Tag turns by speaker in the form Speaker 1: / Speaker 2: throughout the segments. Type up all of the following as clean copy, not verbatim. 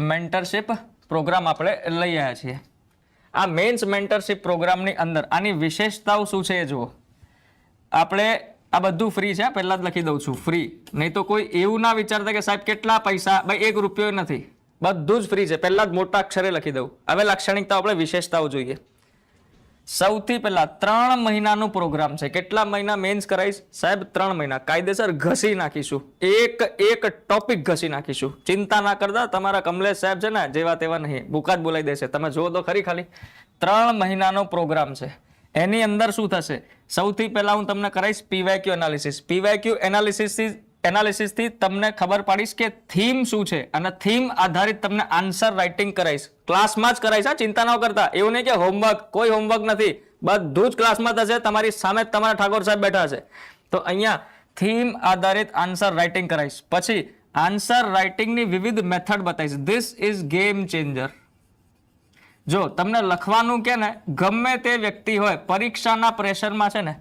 Speaker 1: Mentorship programme આપણે લઈ આવ્યા છીએ. આ મેન્સ મેન્ટરશિપ પ્રોગ્રામની અંદર આની વિશેષતાઓ શું છે એ જુઓ. આપણે આ બધું ફ્રી છે, પહેલા જ લખી દઉં છું ફ્રી, નહીં તો કોઈ એવું ના વિચારતા કે સાહેબ કેટલા પૈસા, ભાઈ 1 રૂપિયો નથી, બધું જ ફ્રી છે. પહેલા જ મોટા અક્ષરે લખી દઉં. હવે લાક્ષણિકતાઓ આપણે વિશેષતાઓ જોઈએ. સૌથી પહેલા 3 મહિનાનો પ્રોગ્રામ છે. કેટલા મહિના મેન્સ કરાઈશ સાહેબ? 3 મહિના. કાયદેસર ઘસી નાખીશું, એક ટોપિક ઘસી નાખીશું. ચિંતા ના કરતા, તમારા કમલેશ સાહેબ છે ને જેવા તેવા નહીં, બુકા જ બોલાવી દેશે. તમે જુઓ તો ખરી, ખાલી 3 મહિનાનો પ્રોગ્રામ છે. એની અંદર શું થશે? સૌથી પહેલા હું તમને કરાઈશ પીવાયક્યુ એનાલિસિસ. પીવાયક્યુ એનાલિસિસ થી તમને ખબર પાડીશ કે થીમ શું છે, અને થીમ આધારિત તમને આન્સર રાઇટિંગ કરાઈશ. ક્લાસમાં જ કરાઈશ, ચિંતા ન કરતા. એવું નહીં કે હોમવર્ક, કોઈ હોમવર્ક નથી, બધું જ ક્લાસમાં થશે. તમારી સામે તમારા ઠાકોર સાહેબ બેઠા છે. તો અહીંયા થીમ આધારિત આન્સર રાઇટિંગ કરાઈશ. પછી આન્સર રાઇટિંગની વિવિધ મેથડ બતાવીશ. This is game changer. જો તમને લખવાનું કે ને, ગમે તે વ્યક્તિ હોય પરીક્ષાના પ્રેશરમાં છે ને,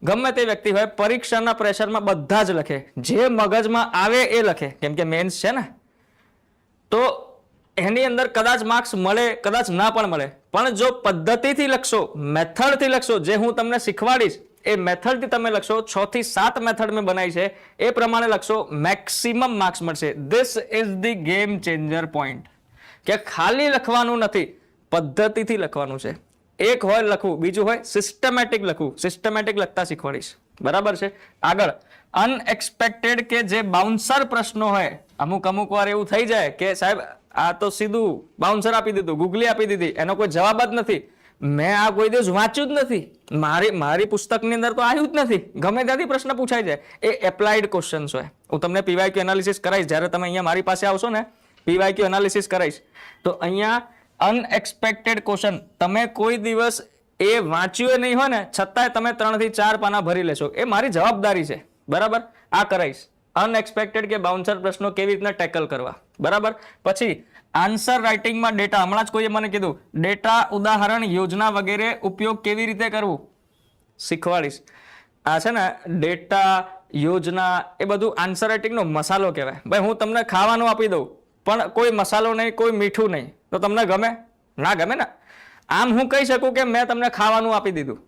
Speaker 1: ગમે તે વ્યક્તિ હોય પરીક્ષાના પ્રેશરમાં બધા જ લખે, જે મગજમાં આવે એ લખે, કેમ કે મેન્સ છે ને. તો એની અંદર કદાચ માર્ક્સ મળે, કદાચ ના પણ મળે. પણ જો પદ્ધતિથી લખશો, મેથડથી લખશો, જે હું તમને શીખવાડીશ એ મેથડથી તમે લખશો, 6 થી 7 મેથડ મેં બનાવી છે, એ પ્રમાણે લખશો, મેક્સિમમ માર્ક્સ મળશે. This is the game changer point. કે ખાલી લખવાનું નથી, પદ્ધતિથી લખવાનું છે. એક હોય લખવું, બીજું હોય સિસ્ટમેટિક લખવું. સિસ્ટમેટિક લખતા શીખવાડીશ, બરાબર છે. આગળ અનએક્સપેક્ટેડ કે જે બાઉન્સર પ્રશ્નો હોય, અમુક વાર એવું થઈ જાય કે સાહેબ આ તો સીધું બાઉન્સર આપી દીધું, ગુગલી આપી દીધી, એનો કોઈ જવાબ જ નથી, મેં આ કોઈ દિવસ વાંચ્યું જ નથી, મારી પુસ્તકની અંદર તો આવ્યું જ નથી, ગમે ત્યાંથી પ્રશ્ન પૂછાઈ જાય. એ એપ્લાઇડ ક્વેશ્ચન્સ હોય. હું તમને પીવાયક્યુ એનાલિસિસ કરાઈશ, જ્યારે તમે અહીંયા મારી પાસે આવશો ને, પીવાયક્યુ એનાલિસિસ કરાઈશ, તો અહીંયા અનએક્સપેક્ટેડ ક્વેશ્ચન, તમે કોઈ દિવસ એ વાંચ્યું નહીં હોય ને, છતાંય તમે 3 થી 4 પાના ભરી લેશો. એ મારી જવાબદારી છે, બરાબર. આ કરાઈશ. અનએક્સપેક્ટેડ કે બાઉન્સર પ્રશ્નો કેવી રીતના ટેકલ કરવા, બરાબર. પછી આન્સર રાઇટિંગમાં ડેટા, હમણાં જ કોઈએ મને કીધું, ડેટા, ઉદાહરણ, યોજના વગેરે ઉપયોગ કેવી રીતે કરવું શીખવાડીશ. આ છે ને ડેટા, યોજના, એ બધું આન્સર રાઇટિંગનો મસાલો કહેવાય. ભાઈ હું તમને ખાવાનું આપી દઉં, પણ કોઈ મસાલો નહીં, કોઈ મીઠું નહીં, તો તમને ગમે? ના ગમે ને. આમ હું કહી શકું કે મેં તમને ખાવાનું આપી દીધું,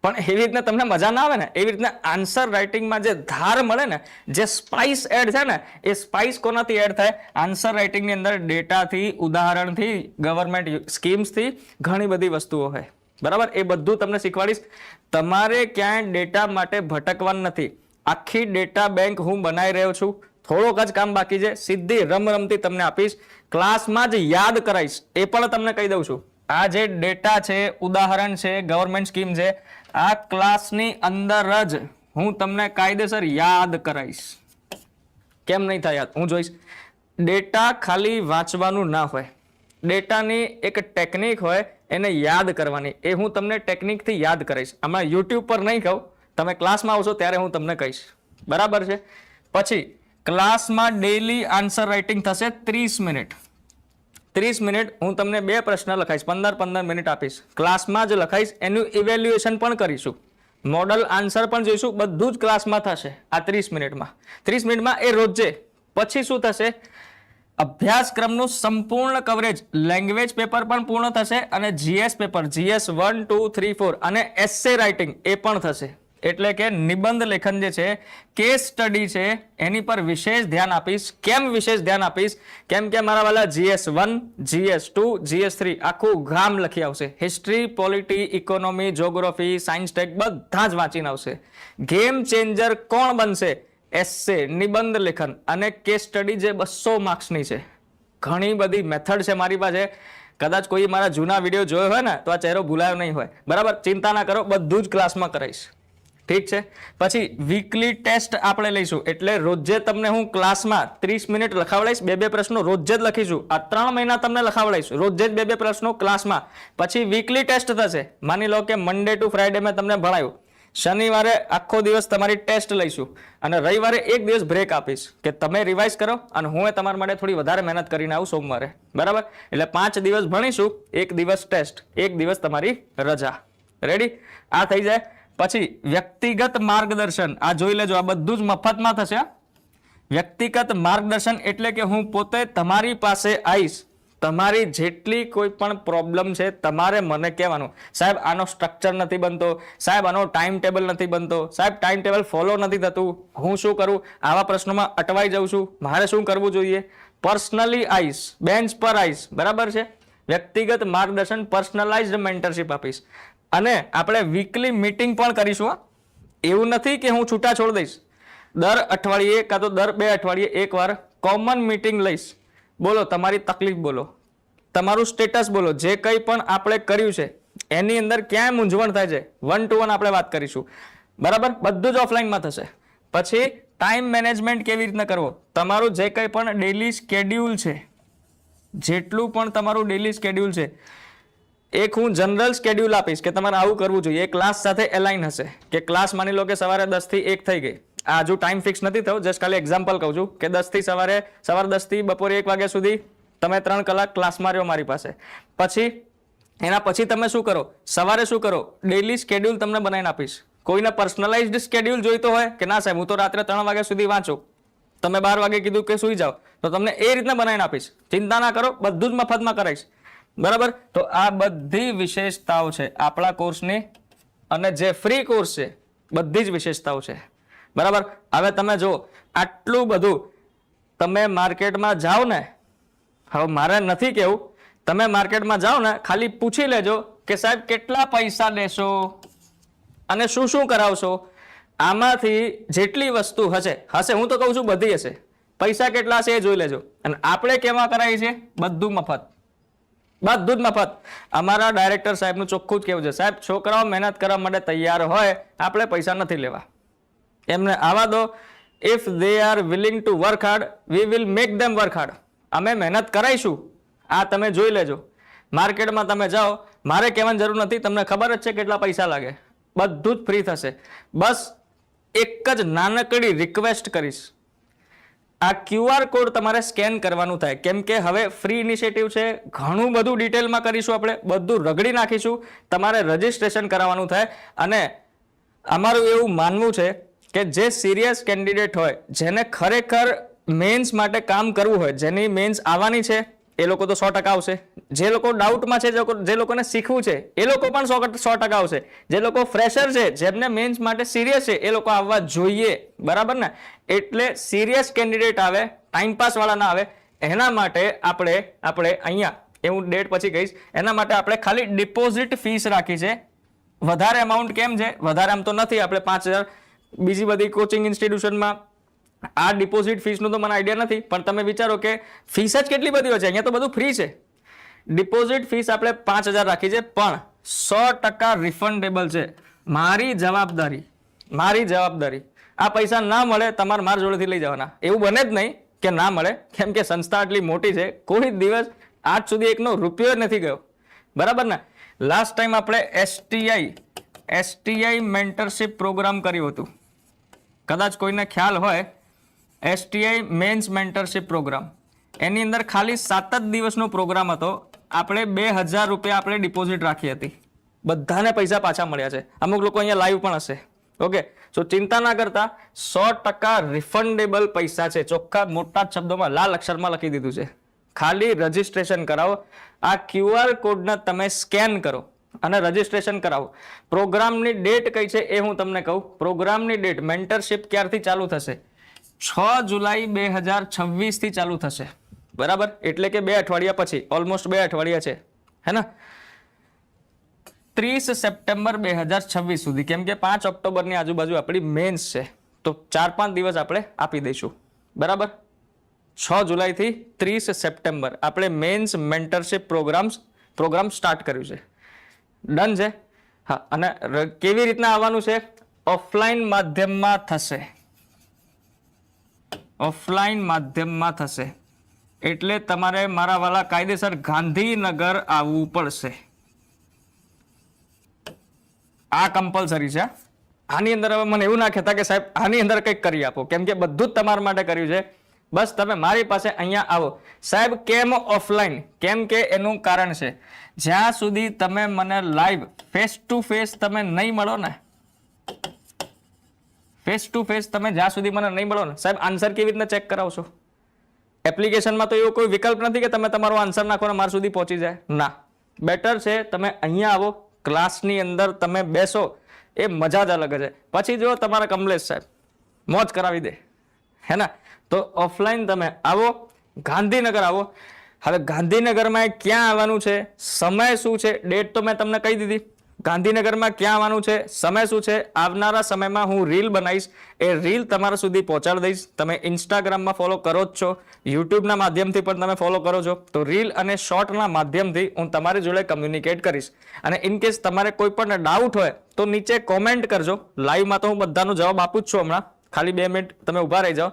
Speaker 1: પણ એવી રીતના તમને મજા ના આવે ને. એવી રીતના આન્સર રાઇટિંગમાં જે ધાર મળે ને, જે સ્પાઇસ એડ થાય ને, એ સ્પાઇસ કોનાથી એડ થાય? આન્સર રાઇટિંગની અંદર ડેટાથી, ઉદાહરણથી, ગવર્મેન્ટ સ્કીમ્સથી ઘણી બધી વસ્તુઓ હોય, બરાબર. એ બધું તમને શીખવાડીશ. તમારે ક્યાંય ડેટા માટે ભટકવાનું નથી. આખી ડેટા બેંક હું બનાવી રહ્યો છું. થોડોક જ કામ બાકી છે, સીધી રમરમતી તમને આપીશ. ક્લાસમાં જ યાદ કરાઈશ, એ પણ તમને કહી દઉં છું. આ જે ડેટા છે, ઉદાહરણ છે, ગવર્મેન્ટ સ્કીમ છે, આ ક્લાસની અંદર જ હું તમને કાયદેસર યાદ કરાઈશ. કેમ નહીં થાય યાદ? હું જોઈશ. ડેટા ખાલી વાંચવાનું ના હોય, ડેટાની એક ટેકનિક હોય, એને યાદ કરવાની. એ હું તમને ટેકનિકથી યાદ કરાઈશ. આમાં યુટ્યુબ પર નહીં કહું, તમે ક્લાસમાં આવશો ત્યારે હું તમને કહીશ, બરાબર છે. પછી ક્લાસમાં ડેઈલી આન્સર રાઇટિંગ થશે 30 મિનિટ. 30 મિનિટ હું તમને 2 પ્રશ્ન લખાઈશ, 15 મિનિટ આપીશ. ક્લાસમાં જ લખાઈશ, એનું ઇવેલ્યુએશન પણ કરીશું, મોડલ આન્સર પણ જોઈશું, બધું જ ક્લાસમાં થશે આ 30 મિનિટમાં. 30 મિનિટમાં એ રોજે. પછી શું થશે? અભ્યાસક્રમનું સંપૂર્ણ કવરેજ, લેંગ્વેજ પેપર પણ પૂર્ણ થશે, અને જીએસ પેપર, GS 1, 2, 3, 4, અને એસે રાઇટિંગ એ પણ થશે. એટલે કે નિબંધ લેખન જે છે, કેસ સ્ટડી છે, એની પર વિશેષ ધ્યાન આપીશ. કેમ વિશેષ ધ્યાન આપીશ? કેમ કે મારા વાલા GS 1, GS 2, GS 3 આખું ગામ લખી આવશે. History, polity, economy, geography, science tech બધા જ વાંચીને આવશે. ગેમ ચેન્જર કોણ બનશે? એસે, નિબંધ લેખન અને કેસ સ્ટડી જે 200 માર્ક્સની છે. ઘણી બધી મેથડ છે મારી પાસે. કદાચ કોઈ મારા જૂના વિડીયો જોયો હોય ને તો આ ચહેરો ભૂલાયો નહીં હોય, બરાબર. ચિંતા ના કરો, બધું જ ક્લાસમાં કરાઈશ, ઠીક છે. પછી વીકલી ટેસ્ટ આપણે લઈશું, એટલે રોજે તમને હું ક્લાસમાં 30 મિનિટ લખાવડાઈશ. 2 પ્રશ્નો રોજે જ લખીશું. આ 3 મહિના તમને લખાવડાઈશ, રોજે જ 2 પ્રશ્નો ક્લાસમાં. પછી વીકલી ટેસ્ટ થશે. માની લો કે મંડે ટુ ફ્રાઈડે મેં તમને ભણાવ્યું, શનિવારે આખો દિવસ તમારી ટેસ્ટ લઈશું, અને રવિવારે 1 દિવસ બ્રેક આપીશ કે તમે રિવાઇઝ કરો, અને હું તમારા માટે થોડી વધારે મહેનત કરીને આવું સોમવારે, બરાબર. એટલે 5 દિવસ ભણીશું, 1 દિવસ ટેસ્ટ, 1 દિવસ તમારી રજા. રેડી? આ થઈ જાય. પછી વ્યક્તિગત માર્ગદર્શન, આ જોઈ લેજો, આ બધું જ મફતમાં થશે. વ્યક્તિગત માર્ગદર્શન એટલે કે હું પોતે તમારી પાસે આવીશ, તમારી જેટલી કોઈ પણ પ્રોબ્લેમ છે તમારે મને કહેવાનું, સાહેબ આનો સ્ટ્રક્ચર નથી બનતો, સાહેબ આનો ટાઈમ ટેબલ નથી બનતો, સાહેબ ટાઈમ ટેબલ ફોલો નથી થતું, હું શું કરું, આવા પ્રશ્નોમાં અટવાઈ જાઉં છું, મારે શું કરવું જોઈએ, પર્સનલી આવીશ, બેન્ચ પર આવીશ, બરાબર છે, વ્યક્તિગત માર્ગદર્શન, પર્સનલાઇઝ્ડ મેન્ટરશિપ આપીશ. અને આપણે વીકલી મીટિંગ પણ કરીશું. એવું નથી કે હું છૂટા છોડ દઈશ, દર અઠવાડિયે કાં તો દર 2 અઠવાડિયે એકવાર કોમન મીટિંગ લઈશ. બોલો તમારી તકલીફ, બોલો તમારું સ્ટેટસ, બોલો જે કંઈ પણ આપણે કર્યું છે એની અંદર ક્યાંય મૂંઝવણ થાય છે, 1 to 1 આપણે વાત કરીશું, બરાબર. બધું જ ઓફલાઈનમાં થશે. પછી ટાઈમ મેનેજમેન્ટ કેવી રીતના કરવો, તમારું જે કંઈ પણ ડેલી સ્કેડ્યુલ છે, જેટલું પણ તમારું ડેલી સ્કેડ્યુલ છે, એક હું જનરલ સ્કેડ્યુલ આપીશ કે તમારે આવું કરવું જોઈએ. એ ક્લાસ સાથે એલાઇન હશે કે ક્લાસ માની લો કે સવારે 10 થી 1 થઈ ગઈ, આ હજુ ટાઈમ ફિક્સ નથી થયો, જસ્ટ ખાલી એક્ઝામ્પલ કહું છું કે 10 થી સવારે 10 થી બપોરે 1 વાગ્યા સુધી તમે 3 કલાક ક્લાસમાં રહ્યો મારી પાસે. પછી એના પછી તમે શું કરો, સવારે શું કરો, ડેલી સ્કેડ્યુલ તમને બનાવીને આપીશ. કોઈને પર્સનલાઇઝ્ડ સ્કેડ્યુલ જોઈતો હોય કે ના સાહેબ હું તો રાત્રે 3 વાગ્યા સુધી વાંચું, તમે 12 વાગે કીધું કે સુઈ જાઓ, તો તમને એ રીતના બનાવીને આપીશ. ચિંતા ના કરો, બધું જ મફતમાં કરાવીશ, બરાબર. તો આ બધી વિશેષતાઓ છે આપણા કોર્સની, અને જે ફ્રી કોર્સ છે બધી જ વિશેષતાઓ છે, બરાબર. હવે તમે જો આટલું બધું તમે માર્કેટમાં જાઓ ને, હવે મારે નથી કેવું, તમે માર્કેટમાં જાઓ ને ખાલી પૂછી લેજો કે સાહેબ કેટલા પૈસા લેશો અને શું શું કરાવશો. આમાંથી જેટલી વસ્તુ હશે, હું તો કહું છું બધી હશે, પૈસા કેટલા હશે એ જોઈ લેજો. અને આપણે કેવા કરાવી છે, બધું મફત, બધું જ મફત. અમારા ડાયરેક્ટર સાહેબનું ચોખ્ખું જ કહેવું છે, સાહેબ છોકરાઓ મહેનત કરવા માટે તૈયાર હોય, આપણે પૈસા નથી લેવા, એમને આવા દો. If they are willing to work hard, we will make them work hard. અમે મહેનત કરાઈશું, આ તમે જોઈ લેજો. માર્કેટમાં તમે જાઓ, મારે કહેવાની જરૂર નથી, તમને ખબર જ છે કેટલા પૈસા લાગે, બધું જ ફ્રી થશે. બસ એક જ નાનકડી રિક્વેસ્ટ કરીશ, આ QR કોડ તમારે સ્કેન કરવાનું થાય, કેમ કે હવે ફ્રી ઇનિશિયેટિવ છે, ઘણું બધું ડિટેલમાં કરીશું, આપણે બધું રગડી નાખીશું, તમારે રજીસ્ટ્રેશન કરાવવાનું થાય. અને અમારું એવું માનવું છે કે જે સિરિયસ કેન્ડિડેટ હોય, જેને ખરેખર મેન્સ માટે કામ કરવું હોય, જેની મેન્સ આવવાની છે એ લોકો તો 100% આવશે, જે લોકો ડાઉટમાં છે, જે લોકોને શીખવું છે એ લોકો પણ 100% આવશે, જે લોકો ફ્રેશર છે, જેમને મેન્સ માટે સિરિયસ છે એ લોકો આવવા જોઈએ, બરાબર ને. એટલે સિરિયસ કેન્ડિડેટ આવે, ટાઈમપાસ વાળા ના આવે, એના માટે આપણે અહીંયા એ હું ડેટ પછી કહીશ, એના માટે આપણે ખાલી ડિપોઝિટ ફીસ રાખી છે. વધારે અમાઉન્ટ કેમ છે, વધારે આમ તો નથી, આપણે 5000 બીજી બધી કોચિંગ ઇન્સ્ટિટ્યુશનમાં આ ડિપોઝિટ ફીસનું તો મને આઈડિયા નથી, પણ તમે વિચારો કે ફીસ જ કેટલી બધી હોય છે, અહીંયા તો બધું ફ્રી છે. ડિપોઝિટ ફીસ આપણે 5000 રાખી છે, પણ 100% રિફંડેબલ છે. મારી જવાબદારી, આ પૈસા ના મળે તમારે મારા જોડેથી લઈ જવાના, એવું બને જ નહીં કે ના મળે, કેમ કે સંસ્થા આટલી મોટી છે, કોઈ દિવસ આજ સુધી એકનો રૂપિયો નથી ગયો, બરાબર ને. લાસ્ટ ટાઈમ આપણે STI મેન્ટરશિપ પ્રોગ્રામ કર્યું હતું, કદાચ કોઈને ખ્યાલ હોય, STI મેન્સ મેન્ટરશિપ પ્રોગ્રામ, એની અંદર ખાલી 7 જ દિવસનો પ્રોગ્રામ હતો. આપણે 2000 રૂપિયા આપણે ડિપોઝિટ રાખી હતી, બધાને પૈસા પાછા મળ્યા છે. અમુક લોકો અહીંયા લાઈવ પણ હશે, ઓકે. સો ચિંતા ના કરતા, 100% રિફંડેબલ પૈસા છે, ચોખ્ખા મોટા શબ્દોમાં લાલ અક્ષરમાં લખી દીધું છે. ખાલી રજીસ્ટ્રેશન કરાવો, આ QR કોડને તમે સ્કેન કરો અને રજીસ્ટ્રેશન કરાવો. પ્રોગ્રામની ડેટ કઈ છે એ હું તમને કહું. પ્રોગ્રામની ડેટ, મેન્ટરશિપ ક્યારથી ચાલુ થશે, 6 જુલાઈ 2026 થી ચાલુ થશે, બરાબર. એટલે કે 2 અઠવાડિયા પછી, ઓલમોસ્ટ 2 અઠવાડિયા છે, હે ને. 30 સપ્ટેમ્બર 2026 સુધી, કેમ કે 5 ઓક્ટોબરની આજુબાજુ આપણી મેન્સ છે, તો 4-5 દિવસ આપણે આપી દઈશું, બરાબર. 6 જુલાઈથી 30 સપ્ટેમ્બર આપણે મેન્સ મેન્ટરશિપ પ્રોગ્રામ સ્ટાર્ટ કર્યું છે, ડન છે. હા, અને કેવી રીતના આવવાનું છે, ઓફલાઈન માધ્યમમાં થશે, ઓફલાઈન માધ્યમમાં થશે. એટલે તમારે મારા વાલા કાયદેસર ગાંધીનગર આવવું પડશે, આ કમ્પલસરી છે. આની અંદર હવે મને એવું ના કહેતા કે સાહેબ આની અંદર કંઈક કરી આપો, કેમ કે બધું જ તમારા માટે કર્યું છે. બસ તમે મારી પાસે અહીંયા આવો. સાહેબ કેમ ઓફલાઈન, કેમ કે એનું કારણ છે, જ્યાં સુધી તમે મને લાઈવ ફેસ ટુ ફેસ તમે નહીં મળો ને, ફેસ ટુ ફેસ તમે જ્યાં સુધી મને નહીં મળો ને સાહેબ, આન્સર કેવી રીતના ચેક કરાવશો? એપ્લિકેશનમાં તો એવો કોઈ વિકલ્પ નથી કે તમે તમારો આન્સર નાખો ને મારા સુધી પહોંચી જાય. ના, બેટર છે તમે અહીંયા આવો, ક્લાસની અંદર તમે બેસો, એ મજા જ અલગ છે. પછી જો તમારા કમલેશ સાહેબ મોજ કરાવી દે, હે ને? તો ઓફલાઈન તમે આવો, ગાંધીનગર આવો. હવે ગાંધીનગરમાં ક્યાં આવવાનું છે, સમય શું છે, ડેટ તો મેં તમને કહી દીધી. ગાંધીનગરમાં ક્યાં આવવાનું છે, સમય શું છે, આવનારા સમયમાં હું રીલ બનાવીશ, એ રીલ તમારા સુધી પહોંચાડી દઈશ. તમે ઇન્સ્ટાગ્રામમાં ફોલો કરો જ છો, યુટ્યુબના માધ્યમથી પણ તમે ફોલો કરો છો, તો રીલ અને શોર્ટના માધ્યમથી હું તમારી જોડે કમ્યુનિકેટ કરીશ. અને ઇનકેસ તમારે કોઈ પણ ડાઉટ હોય તો નીચે કોમેન્ટ કરજો. લાઈવમાં તો હું બધાનો જવાબ આપું જ છું. હમણાં ખાલી 2 મિનિટ તમે ઊભા રહી જાઓ.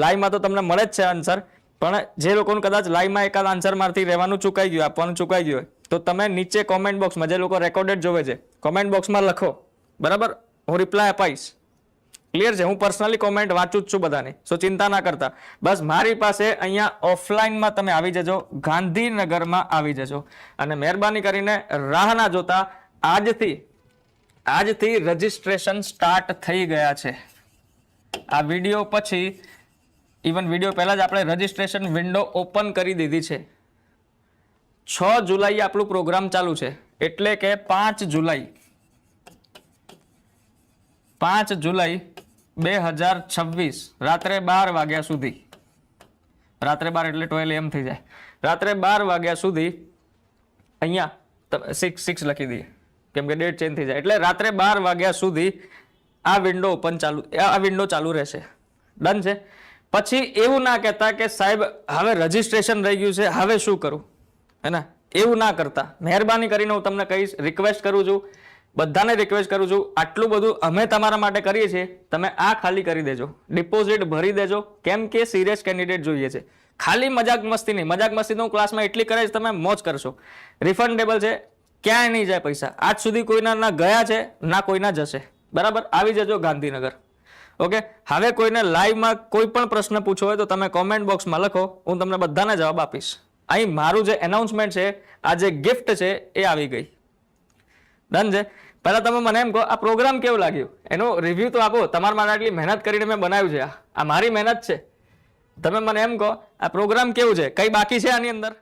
Speaker 1: લાઈવમાં તો તમને મળે જ છે આન્સર, પણ જે લોકોને કદાચ લાઈવમાં એકાદ આન્સર મારથી રહેવાનું ચૂકાઈ ગયું, આપવાનું ચૂકાઈ ગયું હોય, તો તમે નીચે કોમેન્ટ બોક્સમાં, જે લોકો રેકોર્ડેડ જોવે છે, કોમેન્ટ બોક્સમાં લખો, બરાબર? હું રિપ્લાય અપાઈશ. ક્લિયર છે? હું પર્સનલી કોમેન્ટ વાંચું જ છું બધાની, સો ચિંતા ના કરતા. બસ મારી પાસે અહીંયા ઓફલાઈનમાં તમે આવી જજો, ગાંધીનગરમાં આવી જજો. અને મહેરબાની કરીને રાહ ના જોતા, આજથી રજીસ્ટ્રેશન સ્ટાર્ટ થઈ ગયા છે. આ વિડીયો પછી, ઇવન વિડીયો પહેલા જ આપણે રજીસ્ટ્રેશન વિન્ડો ઓપન કરી દીધી છે. 6 જુલાઈ આપણું પ્રોગ્રામ ચાલુ છે, એટલે કે 5 જુલાઈ 2026 રાત્રે 12 વાગ્યા સુધી, રાત્રે 12 એટલે 12 AM થઈ જાય, રાત્રે 12 વાગ્યા સુધી અહીંયા 6 લખી દઈએ કેમ કે ડેટ ચેન્જ થઈ જાય, એટલે રાત્રે 12 વાગ્યા સુધી આ વિન્ડો ચાલુ રહેશે. ડન છે? પછી એવું ના કહેતા કે સાહેબ હવે રજીસ્ટ્રેશન રહી ગયું છે, હવે શું કરું, હે ને? એવું ના કરતા. મહેરબાની કરીને હું તમને કહીશ, રિક્વેસ્ટ કરું છું, બધાને રિક્વેસ્ટ કરું છું, આટલું બધું અમે તમારા માટે કરીએ છીએ, તમે આ ખાલી કરી દેજો, ડિપોઝિટ ભરી દેજો. કેમ કે સિરિયસ કેન્ડિડેટ જોઈએ છે. ખાલી મજાક મસ્તી નહીં. મજાક મસ્તી તો હું ક્લાસમાં એટલી કરીશ, તમે મોજ કરશો. રિફંડેબલ છે, ક્યાંય નહીં જાય પૈસા. આજ સુધી કોઈના ના ગયા છે, ના કોઈના જશે. બરાબર? આવી જજો ગાંધીનગર. ઓકે? હવે કોઈને લાઈવમાં કોઈ પણ પ્રશ્ન પૂછવો હોય તો તમે કોમેન્ટ બોક્સમાં લખો, હું તમને બધાને જવાબ આપીશ. અહીં મારું જે એનાઉન્સમેન્ટ છે, આ જે ગિફ્ટ છે, એ આવી ગઈ. ડન છે? પહેલા તમે મને એમ કહો, આ પ્રોગ્રામ કેવું લાગ્યું, એનો રિવ્યુ તો આપો. તમારા માટે આટલી મહેનત કરીને મેં બનાવ્યું છે, આ મારી મહેનત છે. તમે મને એમ કહો, આ પ્રોગ્રામ કેવું છે, કઈ બાકી છે આની અંદર?